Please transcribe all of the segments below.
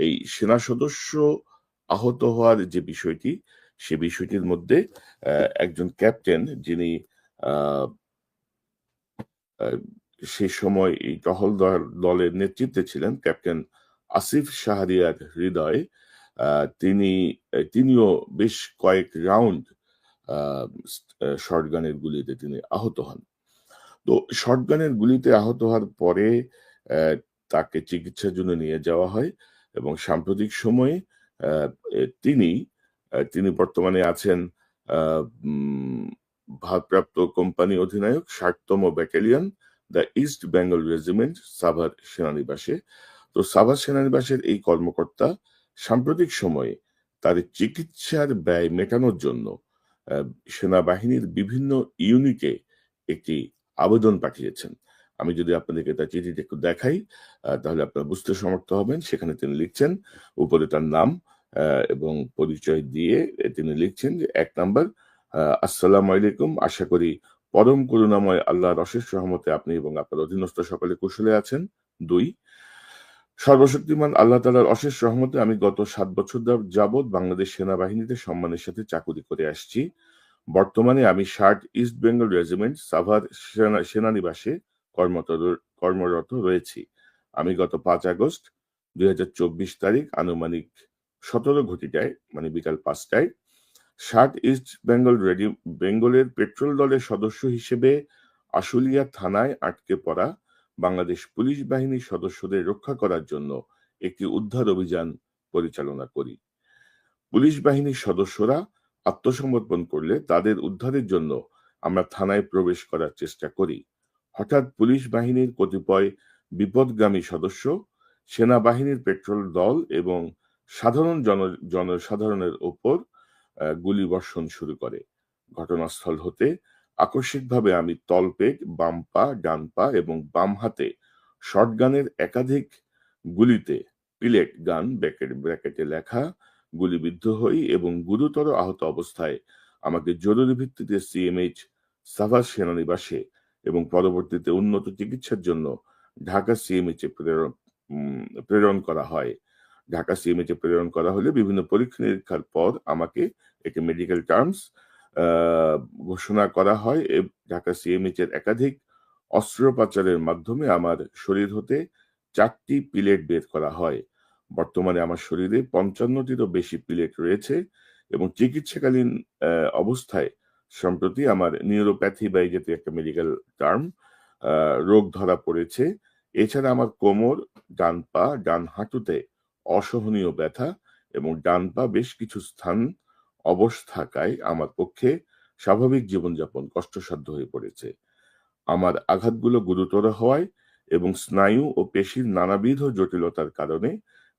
এই সেনা সদস্য আহত হওয়ার যে বিষয়টি, সে বিষয়টির মধ্যে একজন ক্যাপ্টেন যিনি আহ আহ, সে সময় এই টহল দলের নেতৃত্বে ছিলেন ক্যাপ্টেন আসিফ শাহরিয়ার হৃদয়, তিনিও বেশ কয়েক রাউন্ড শর্টগানের গুলিতে তিনি আহত হন। তো শটগানের গুলিতে আহত হওয়ার পরে আহ, তাকে চিকিৎসার জন্য নিয়ে যাওয়া হয় এবং সাম্প্রতিক সময়ে আহ, এ, তিনি তিনি বর্তমানে আছেন আহ, উম, ভারপ্রাপ্ত কোম্পানি অধিনায়ক 60তম battalion the East Bengal regiment Savar সেনানিবাসে। তো সাভার সেনানিবাসের এই কর্মকর্তা সাম্প্রতিক সময়ে তার চিকিৎসার ব্যয় মেটানোর জন্য আহ, সেনাবাহিনীর বিভিন্ন ইউনিটে একটি আবেদন পাঠিয়েছেন। আমি যদি আপনাদেরকে তার চিঠিটা একটু দেখাই, তাহলে আপনারা বুঝতে সমর্থ হবেন। সেখানে তিনি লিখছেন, উপরে তার নাম এবং পরিচয় দিয়ে তিনি লিখছেন যে 1 নাম্বার, আসসালামু আলাইকুম, আশা করি পরম করুণাময় আল্লাহর অশেষ রহমতে আপনি এবং আপনার অধীনস্থ সকলে কুশলে আছেন। 2, সর্বশক্তিমান আল্লাহ তাআলার অশেষ রহমতে আমি গত 7 বছর যাবৎ বাংলাদেশ সেনাবাহিনীতে সম্মানের সাথে চাকুরি করে আসছি। বর্তমানে আমি 60 ইস্ট বেঙ্গল রেজিমেন্ট সাভার সেনানিবাসে কর্মরত রয়েছি। আমি গত 5 আগস্ট 2024 তারিখ আনুমানিক 17 ঘটিকায়, মানে বিকাল 5টায়, 60 ইস্ট বেঙ্গলের পেট্রোল দলের সদস্য হিসেবে আশুলিয়া থানায় আটকে পড়া বাংলাদেশ পুলিশ বাহিনীর সদস্যদের রক্ষা করার জন্য একটি উদ্ধার অভিযান পরিচালনা করি। পুলিশ বাহিনীর সদস্যরা আত্মসমর্পণ করলে তাদের উদ্ধারের জন্য আমরা থানায় প্রবেশ করার চেষ্টা করি। হঠাৎ পুলিশ বাহিনীর কতিপয় বিপদগামী সদস্য সেনাবাহিনীর পেট্রোল দল এবং সাধারণ জনসাধারণের ওপর গুলিবর্ষণ শুরু করে। ঘটনাস্থল হতে আকস্মিকভাবে আমি তলপেট, বাম পা, ডান পা এবং বাম হাতে শটগানের একাধিক গুলিতে, পিলেট গান ব্র্যাকেটে লেখা, গুলিবিদ্ধ হই এবং গুরুতর আহত অবস্থায় আমাকে জরুরি ভিত্তিতে সিএমএইচ সাভার সেনানিবাসে এবং পরবর্তীতে উন্নত চিকিৎসার জন্য ঢাকা সিএমএইচ এ প্রেরণ করা হয়। ঢাকা সিএমএইচ এ প্রেরণ করা হলে বিভিন্ন পরীক্ষা নিরীক্ষার পর আমাকে একটি মেডিকেল টার্মস ঘোষণা করা হয়। ঢাকা সিএমএইচ এর একাধিক অস্ত্রোপচারের মাধ্যমে আমার শরীর হতে 4টি পিলেট বের করা হয়। বর্তমানে আমার শরীরে 55টিরও বেশি পিলেট রয়েছে এবং চিকিৎসাকালীন অবস্থায় সম্প্রতি আমার নিউরোপ্যাথি বা এই জাতীয় একটা মেডিকেল টার্ম রোগ ধরা পড়েছে। এছাড়া আমার কোমর, ডান পা, ডান হাঁটুতে অসহনীয় ব্যথা এবং ডান পা বেশ কিছু স্থান অবশ থাকায় আমার পক্ষে স্বাভাবিক জীবনযাপন কষ্টসাধ্য হয়ে পড়েছে। আমার আঘাতগুলো গুরুতর হওয়ায় এবং স্নায়ু ও পেশির নানাবিধ জটিলতার কারণে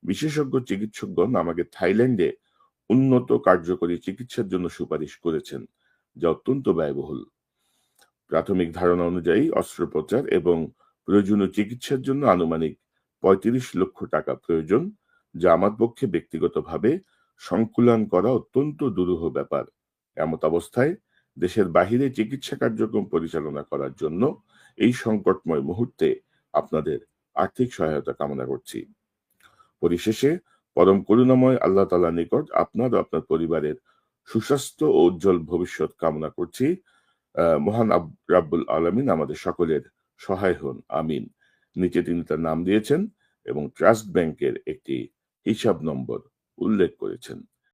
বিশেষজ্ঞ চিকিৎসকগণ আমাকে থাইল্যান্ডে উন্নত কার্যকরী চিকিৎসার জন্য সুপারিশ করেছেন, যা অত্যন্ত ব্যয়বহুল। প্রাথমিক ধারণা অনুযায়ী অস্ত্রোপচার এবং প্রয়োজনীয় চিকিৎসার জন্য আনুমানিক 35 লক্ষ টাকা প্রয়োজন, যা আমার পক্ষে ব্যক্তিগতভাবে সংকুলান করা অত্যন্ত দুরূহ ব্যাপার। এমত অবস্থায় দেশের বাহিরে চিকিৎসা কার্যক্রম পরিচালনা করার জন্য এই সংকটময় মুহূর্তে আপনাদের আর্থিক সহায়তা কামনা করছি। পরিশেষে পরম করুণাময় আল্লাহ তাআলার নিকট আপনার ও আপনার পরিবারের সুস্বাস্থ্য ও উজ্জ্বল ভবিষ্যৎ কামনা করছি। মহান রাব্বুল আলামিন আমাদের সকলের সহায় হন, আমিন। নিচে তিনি তার নাম দিয়েছেন এবং ট্রাস্ট ব্যাংকের একটি হিসাব নম্বর উল্লেখ করেছেন।